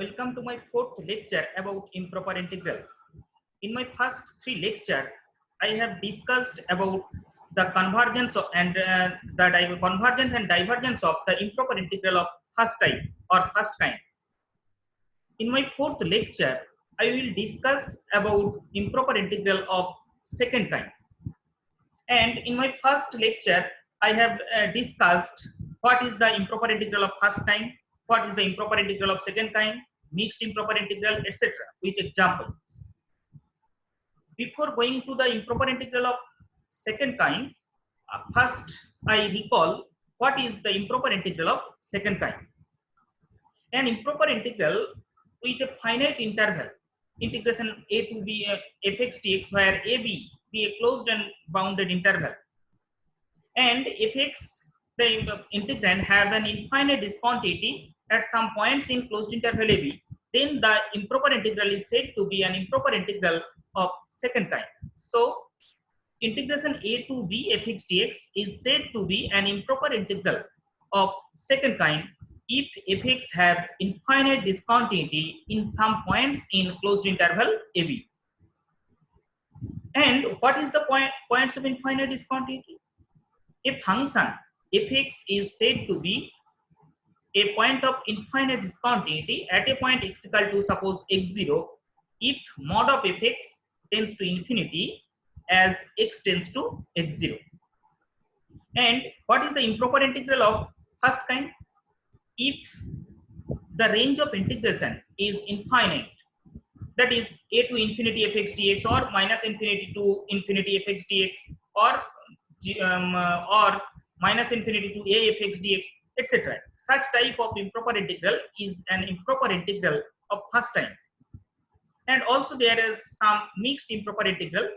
Welcome to my fourth lecture about improper integral. In my first three lectures, I have discussed about the convergence of, and convergence and divergence of the improper integral of first type or first kind. In my fourth lecture, I will discuss about improper integral of second kind. And in my first lecture, I have discussed what is the improper integral of first kind, what is the improper integral of second kind, mixed improper integral, etc. with examples. Before going to the improper integral of second kind, first I recall what is the improper integral of second kind. An improper integral with a finite interval, integration a to b fx dx, where a b be a closed and bounded interval, and fx, the integrand, have an infinite discontinuity at some points in closed interval ab, then the improper integral is said to be an improper integral of second kind. So integration a to b fx dx is said to be an improper integral of second kind if fx have infinite discontinuity in some points in closed interval ab. And what is the points of infinite discontinuity? A function fx is said to be a point of infinite discontinuity at a point x equal to, suppose, x0, if mod of fx tends to infinity as x tends to x0. And what is the improper integral of first kind? If the range of integration is infinite, that is a to infinity fx dx or minus infinity to infinity fx dx or minus infinity to a fx dx, etc. Such type of improper integral is an improper integral of first time. And also there is some mixed improper integral.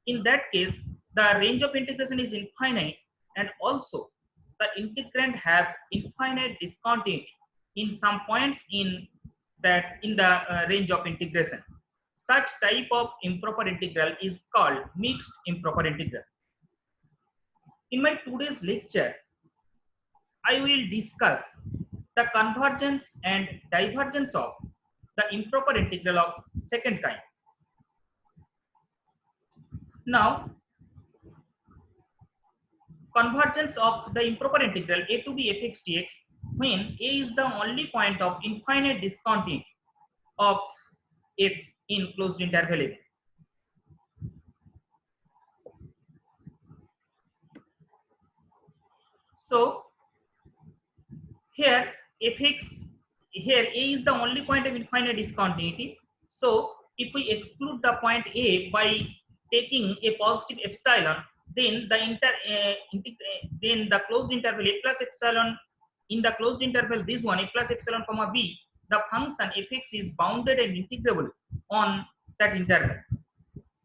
In that case, the range of integration is infinite, and also the integrand have infinite discontinuity in some points in the range of integration. Such type of improper integral is called mixed improper integral. In my today's lecture, I will discuss the convergence and divergence of the improper integral of second kind. Now, convergence of the improper integral a to b fx dx when a is the only point of infinite discontinuity of f in closed interval a. So here a is the only point of infinite discontinuity. So if we exclude the point a by taking a positive epsilon, then the closed interval a plus epsilon, in the closed interval this one a plus epsilon comma b, the function fx is bounded and integrable on that interval.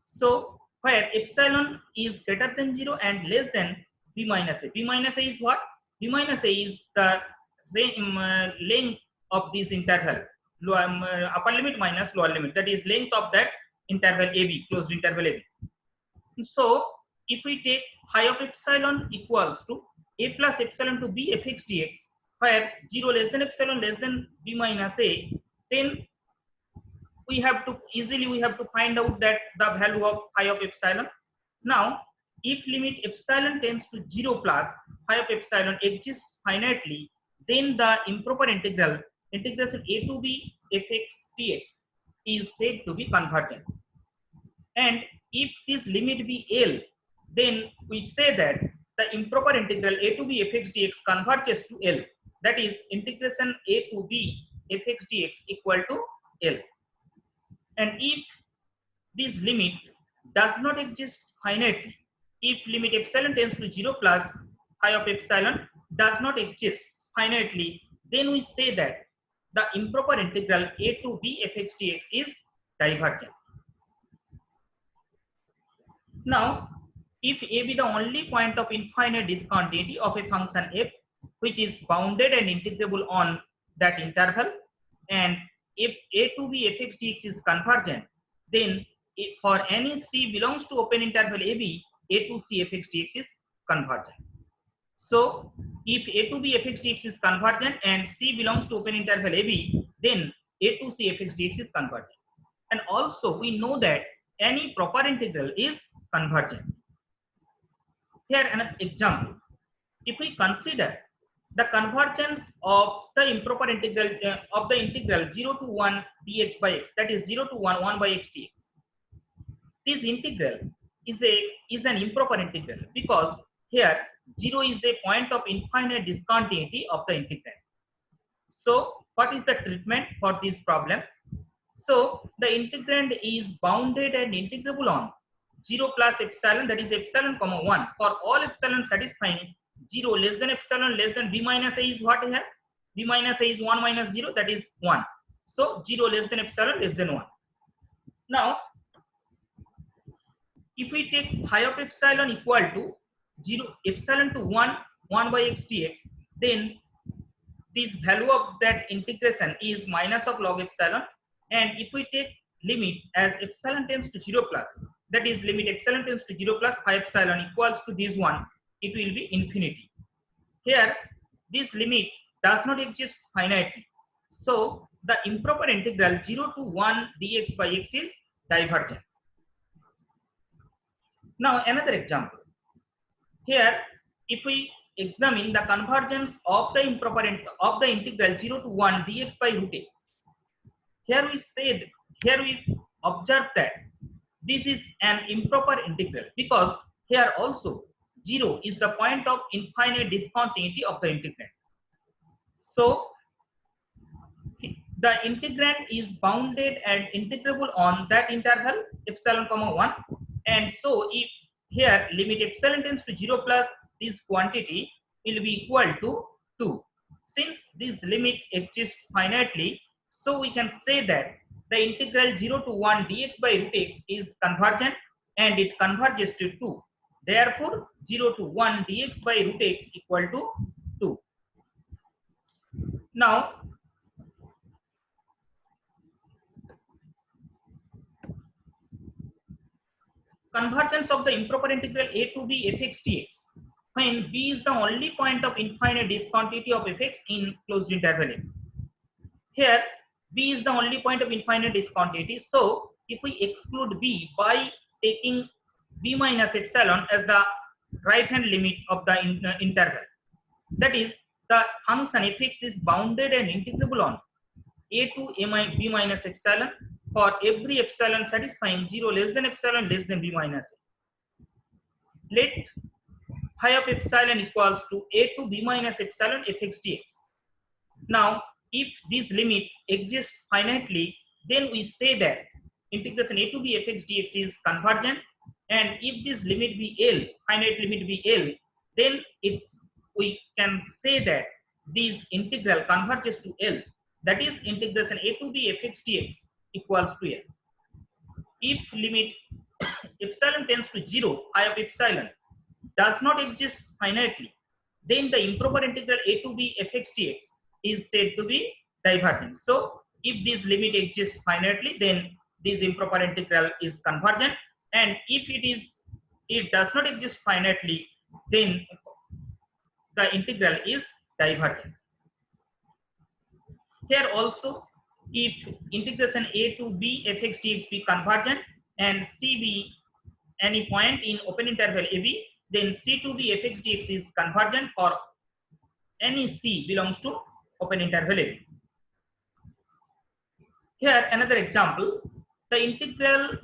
So where epsilon is greater than 0 and less than b minus a. B minus a is what? B minus a is the length of this interval, upper limit minus lower limit, that is length of that interval AB, closed interval AB. So if we take phi of epsilon equals to a plus epsilon to b fx dx, where 0 less than epsilon less than b minus a, then we have to find out that the value of phi of epsilon. Now if limit epsilon tends to 0 plus phi of epsilon exists finitely, then the improper integral, integration a to b fx dx, is said to be convergent. And if this limit be L, then we say that the improper integral a to b fx dx converges to L. That is integration a to b fx dx equal to L. And if this limit does not exist finitely, if limit epsilon tends to 0 plus phi of epsilon does not exist finitely, then we say that the improper integral a to b fx dx is divergent. Now, if a be the only point of infinite discontinuity of a function f which is bounded and integrable on that interval, and if a to b fx dx is convergent, then for any c belongs to open interval ab, a to c fx dx is convergent. So if a to b fx dx is convergent and c belongs to open interval ab, then a to c fx dx is convergent. And also we know that any proper integral is convergent. Here an example. If we consider the convergence of the improper integral of the integral 0 to 1 dx by x, that is 0 to 1 by x dx. This integral is an improper integral because here 0 is the point of infinite discontinuity of the integrand. So what is the treatment for this problem? So the integrand is bounded and integrable on 0 plus epsilon, that is epsilon comma 1 for all epsilon satisfying 0 less than epsilon less than b minus a is what here? B minus a is 1 minus 0, that is 1. So 0 less than epsilon less than 1. Now if we take phi of epsilon equal to 0 epsilon to 1 by x dx, then this value of that integration is minus of log epsilon. And if we take limit as epsilon tends to 0 plus, that is limit epsilon tends to 0 plus phi epsilon equals to this one, it will be infinity. Here this limit does not exist finitely. So the improper integral 0 to 1 dx by x is divergent. Now another example. Here if we examine the convergence of the improper of the integral 0 to 1 dx by root x. Here we observe that this is an improper integral because here also 0 is the point of infinite discontinuity of the integrand. So the integrand is bounded and integrable on that interval epsilon comma 1, and so if here limit epsilon tends to 0 plus this quantity will be equal to 2. Since this limit exists finitely, so we can say that the integral 0 to 1 dx by root x is convergent and it converges to 2. Therefore 0 to 1 dx by root x equal to 2. Now convergence of the improper integral a to b fx dx when b is the only point of infinite discontinuity of fx in closed interval a. Here b is the only point of infinite discontinuity, so if we exclude b by taking b minus epsilon as the right hand limit of the interval, that is the function fx is bounded and integrable on a to b minus epsilon for every epsilon satisfying 0 less than epsilon less than b minus a. Let phi of epsilon equals to a to b minus epsilon fx dx. Now if this limit exists finitely, then we say that integration a to b fx dx is convergent, and if this limit be L, finite limit be L, then we can say that this integral converges to L, that is integration a to b fx dx equals to L. If limit epsilon tends to 0, phi of epsilon does not exist finitely, then the improper integral a to b fx dx is said to be divergent. So if this limit exists finitely, then this improper integral is convergent, and if it does not exist finitely, then the integral is divergent. Here also, if integration a to b fx dx be convergent and c be any point in open interval ab, then c to b fx dx is convergent for any c belongs to open interval ab. Here another example, the integral,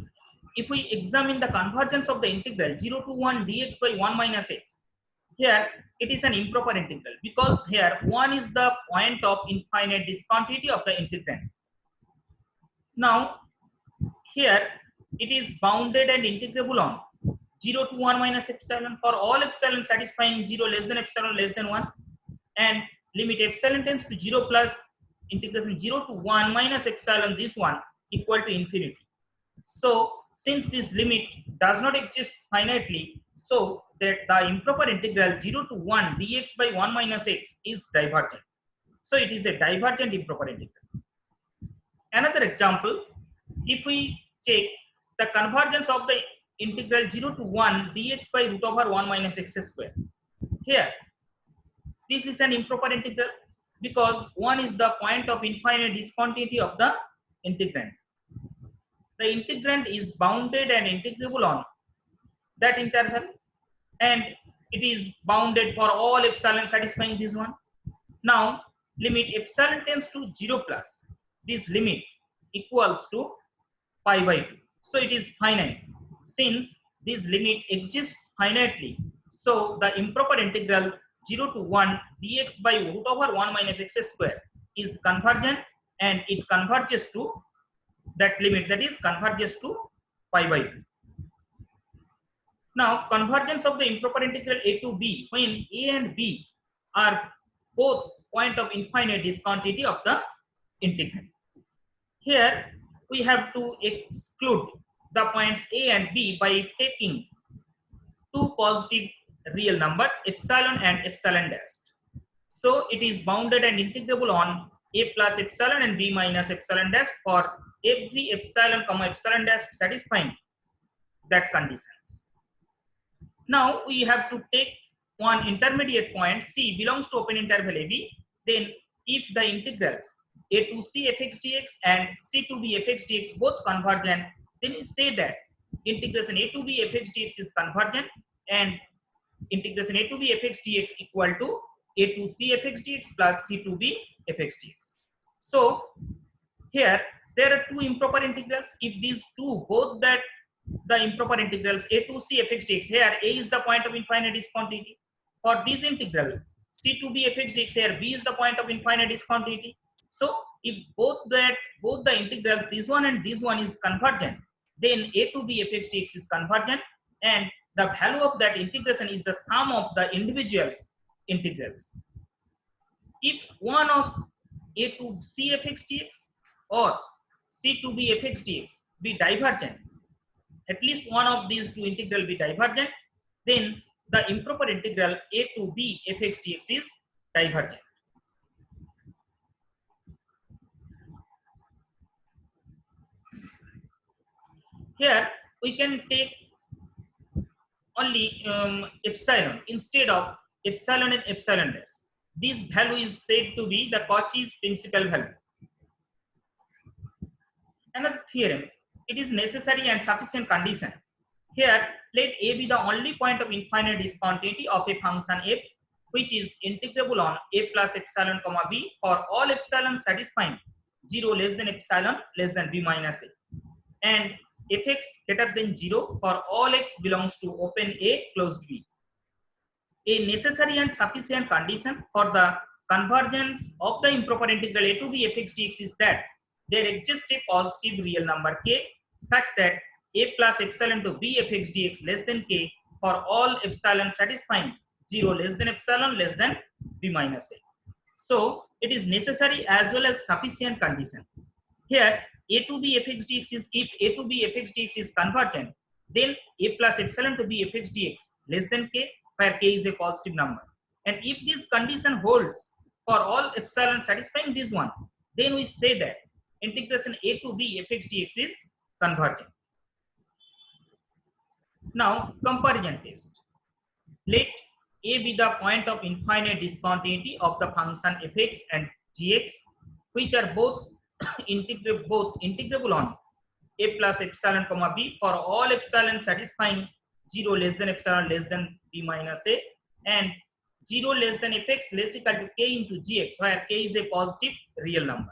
if we examine the convergence of the integral 0 to 1 dx by 1 minus x, here it is an improper integral because here 1 is the point of infinite discontinuity of the integrand. Now here it is bounded and integrable on 0 to 1 minus epsilon for all epsilon satisfying 0 less than epsilon less than 1, and limit epsilon tends to 0 plus integration 0 to 1 minus epsilon this one equal to infinity. So since this limit does not exist finitely, so that the improper integral 0 to 1 dx by 1 minus x is divergent. So it is a divergent improper integral. Another example, if we check the convergence of the integral 0 to 1 dx by root over 1 minus x square. Here this is an improper integral because 1 is the point of infinite discontinuity of the integrand. The integrand is bounded and integrable on that interval, and it is bounded for all epsilon satisfying this one. Now limit epsilon tends to 0 plus, this limit equals to pi by 2. So it is finite. Since this limit exists finitely, so the improper integral 0 to 1 dx by root over 1 minus x square is convergent, and it converges to that limit, that is converges to pi by 2. Now convergence of the improper integral a to b when a and b are both point of infinite discontinuity of the integrand. Here we have to exclude the points a and b by taking two positive real numbers, epsilon and epsilon dash. So it is bounded and integrable on a plus epsilon and b minus epsilon dash for every epsilon comma epsilon dash satisfying that conditions. Now we have to take one intermediate point c belongs to open interval ab. Then if the integrals a to c fx dx and c to b fx dx both convergent, then you say that integration a to b fx dx is convergent, and integration a to b fx dx equal to a to c fx dx plus c to b fx dx. So here there are two improper integrals. If these two both that the improper integrals a to c fx dx, here a is the point of infinite discontinuity. For this integral c to b fx dx, here b is the point of infinite discontinuity. So if both the integral this one and this one is convergent, then a to b fx dx is convergent, and the value of that integration is the sum of the individuals integrals. If one of a to c fx dx or c to b fx dx be divergent, at least one of these two integral be divergent, then the improper integral a to b fx dx is divergent. Here we can take only epsilon instead of epsilon and epsilon dash. This value is said to be the Cauchy's principal value. Another theorem, it is necessary and sufficient condition. Here let a be the only point of infinite discontinuity of a function f which is integrable on a plus epsilon comma b for all epsilon satisfying 0 less than epsilon less than b minus a, and fx greater than 0 for all x belongs to open a closed b. A necessary and sufficient condition for the convergence of the improper integral a to b fx dx is that there exists a positive real number k such that a plus epsilon to b fx dx less than k for all epsilon satisfying 0 less than epsilon less than b minus a. So it is necessary as well as sufficient condition. Here a to b fx dx is, if a to b fx dx is convergent, then a plus epsilon to b fx dx less than k, where k is a positive number. And if this condition holds for all epsilon satisfying this one, then we say that integration a to b fx dx is convergent. Now comparison test. Let a be the point of infinite discontinuity of the function fx and gx which are both integrable on a plus epsilon comma b for all epsilon satisfying 0 less than epsilon less than b minus a, and 0 less than fx less equal to k into gx, where k is a positive real number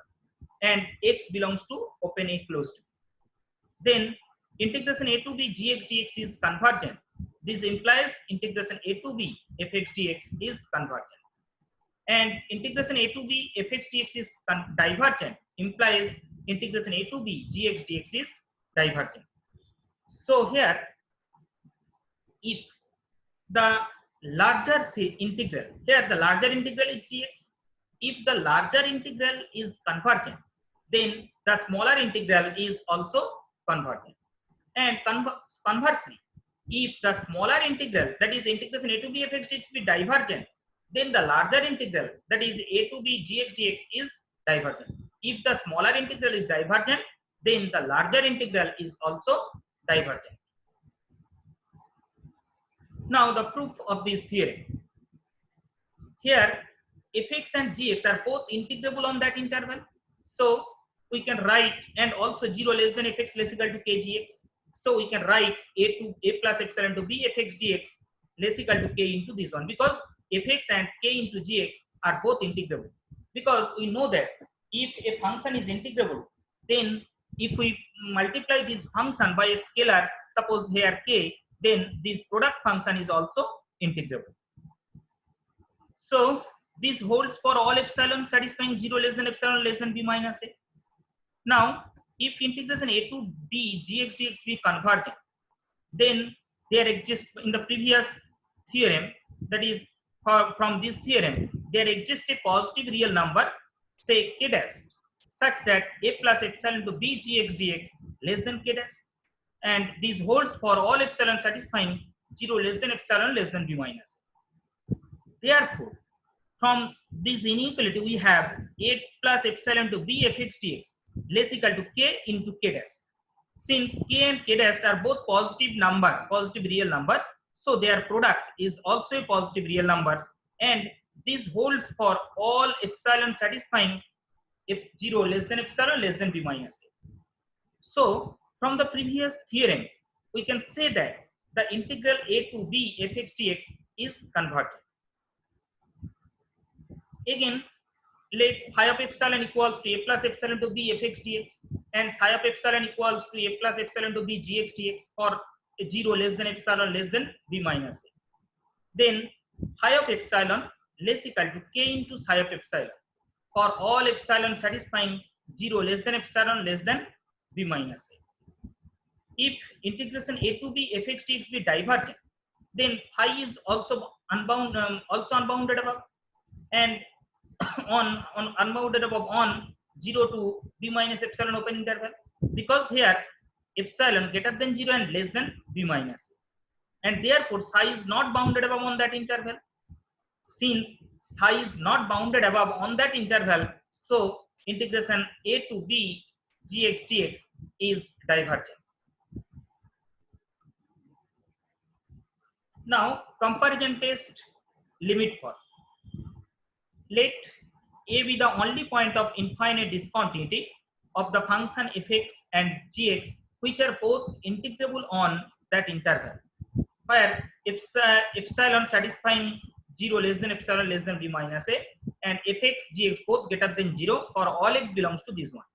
and x belongs to open a closed. Then integration a to b gx dx is convergent. This implies integration a to b fx dx is convergent, and integration a to b fx dx is divergent implies integration a to b gx dx is divergent. So here if the larger integral, here the larger integral is gx, if the larger integral is convergent, then the smaller integral is also convergent. And conversely, if the smaller integral, that is integration a to b fx dx be divergent, then the larger integral, that is a to b gx dx is divergent. If the smaller integral is divergent, then the larger integral is also divergent. Now the proof of this theorem. Here fx and gx are both integrable on that interval. So we can write, and also 0 less than fx less equal to kgx. So we can write a plus epsilon to b fx dx less equal to k into this one, because fx and k into gx are both integrable. Because we know that if a function is integrable, then if we multiply this function by a scalar, suppose here k, then this product function is also integrable. So this holds for all epsilon satisfying 0 less than epsilon less than b minus a. Now, if integration a to b gx dx be convergent, then there exists in the previous theorem, that is from this theorem, there exists a positive real number, say k dash, such that a plus epsilon to b gx dx less than k dash, and this holds for all epsilon satisfying 0 less than epsilon less than b minus. Therefore, from this inequality we have a plus epsilon to b fx dx less equal to k into k dash. Since k and k dash are both positive number, positive real numbers, so their product is also a positive real numbers, and this holds for all epsilon satisfying f0 less than epsilon less than b minus a. So from the previous theorem, we can say that the integral a to b fx dx is convergent. Again, let phi of epsilon equals to a plus epsilon to b fx dx and psi of epsilon equals to a plus epsilon to b gx dx for 0 less than epsilon less than b minus a. Then phi of epsilon less equal to k into psi of epsilon for all epsilon satisfying 0 less than epsilon less than b minus a. If integration a to b fx dx be divergent, then phi is also unbounded above, and on unbounded above on 0 to b minus epsilon open interval, because here epsilon greater than 0 and less than b minus a, and therefore psi is not bounded above on that interval. Since psi is not bounded above on that interval, so integration a to b gx dx is divergent. Now comparison test limit for. Let a be the only point of infinite discontinuity of the function fx and gx which are both integrable on that interval, where epsilon satisfying 0 less than epsilon less than b minus a and fx gx both greater than 0 for all x belongs to this one.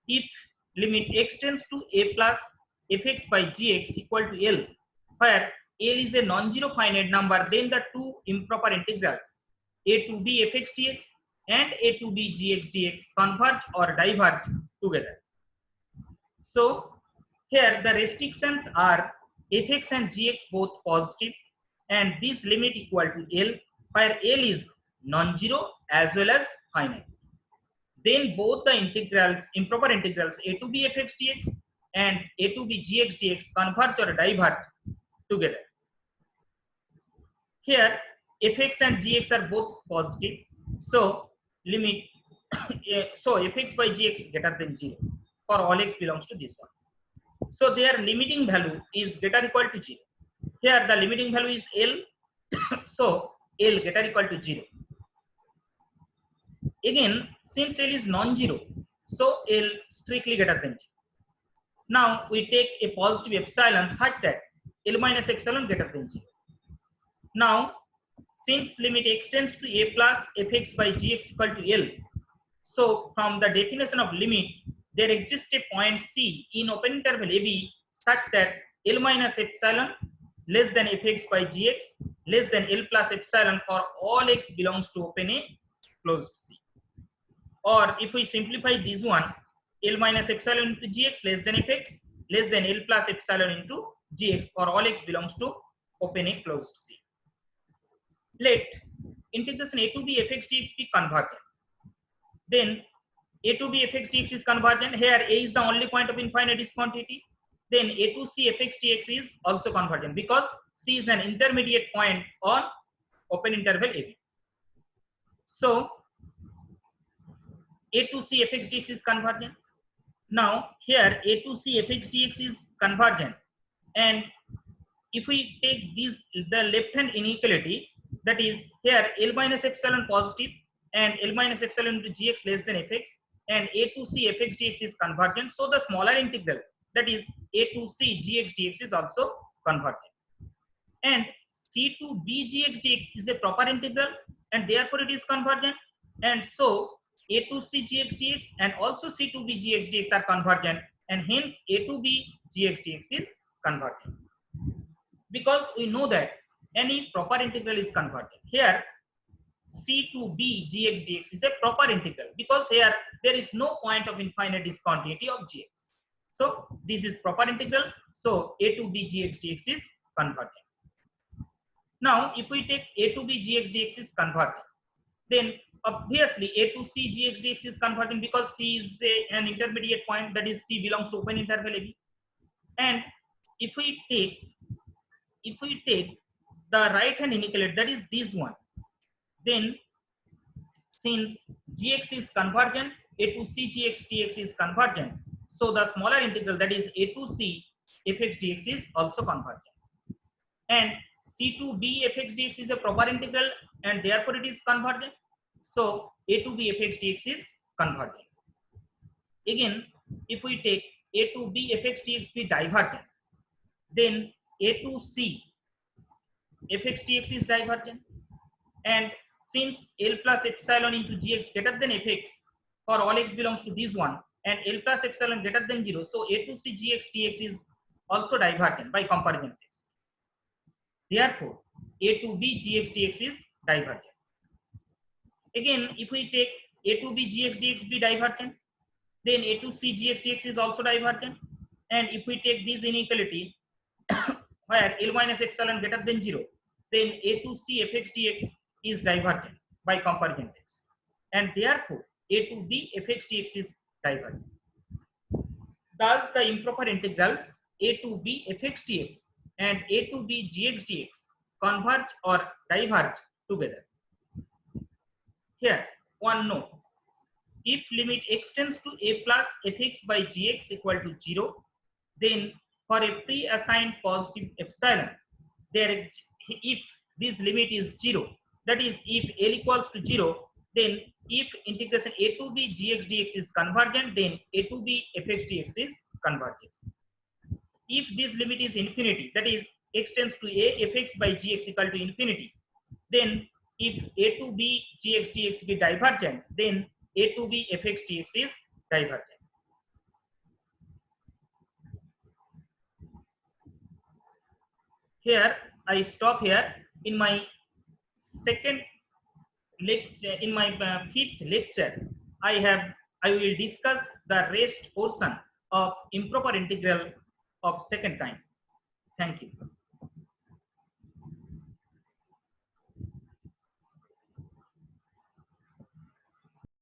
If limit x tends to a plus fx by gx equal to L, where L is a non-zero finite number, then the two improper integrals a to b fx dx and a to b gx dx converge or diverge together. So here the restrictions are fx and gx both positive, and this limit equal to L, where L is non-zero as well as finite. Then both the integrals, improper integrals a to b fx dx and a to b gx dx converge or diverge together. Here fx and gx are both positive, so limit so fx by gx greater than 0 for all x belongs to this one. So their limiting value is greater equal to 0. Here the limiting value is L, so L greater equal to 0. Again, since L is non-zero, so L strictly greater than 0. Now we take a positive epsilon such that L minus epsilon greater than 0. Now since limit extends to a plus fx by gx equal to L, so from the definition of limit, there exists a point C in open interval AB such that L minus epsilon less than fx by gx less than L plus epsilon for all x belongs to open A closed C. Or if we simplify this one, L minus epsilon into gx less than fx less than L plus epsilon into gx for all x belongs to open A closed C. Let integration a to b fx dx be convergent. Then a to b fx dx is convergent. Here a is the only point of infinite discontinuity. Then a to c fx dx is also convergent because c is an intermediate point on open interval AB. So a to c fx dx is convergent. Now here a to c fx dx is convergent, and if we take this the left hand inequality, That is, here L minus epsilon positive and L minus epsilon into gx less than fx, and a to c fx dx is convergent. So the smaller integral, that is a to c gx dx, is also convergent. And c to b gx dx is a proper integral, and therefore it is convergent. And so a to c gx dx and also c to b gx dx are convergent, and hence a to b gx dx is convergent. Because we know that any proper integral is convergent. Here c to b gx dx is a proper integral, because here there is no point of infinite discontinuity of gx. So this is proper integral. So a to b gx dx is convergent. Now if we take a to b gx dx is convergent, then obviously a to c gx dx is convergent, because c is an intermediate point, that is c belongs to open interval ab. And if we take the right hand inequality, that is this one, then since gx is convergent, a to c gx dx is convergent, so the smaller integral, that is a to c fx dx is also convergent. And c to b fx dx is a proper integral, and therefore it is convergent. So a to b fx dx is convergent. Again, if we take a to b fx dx be divergent, then a to c fx dx is divergent. And since L plus epsilon into gx greater than fx for all x belongs to this one, and L plus epsilon greater than 0, so a to c gx dx is also divergent by comparison test. Therefore a to b gx dx is divergent. Again, if we take a to b gx dx be divergent, then a to c gx dx is also divergent. And if we take this inequality where L minus epsilon greater than 0, then a to c fx dx is divergent by comparison test, and therefore a to b fx dx is divergent. Thus the improper integrals a to b fx dx and a to b gx dx converge or diverge together. Here one note: if limit x tends to a plus fx by gx equal to 0, then for a pre-assigned positive epsilon, there, if this limit is 0, that is if L equals to 0, then if integration a to b gx dx is convergent, then a to b fx dx is convergent. If this limit is infinity, that is x tends to a fx by gx equal to infinity, then if a to b gx dx be divergent, then a to b fx dx is divergent. Here I stop here. In my second lecture, in my fifth lecture, I will discuss the rest portion of improper integral of second kind. Thank you.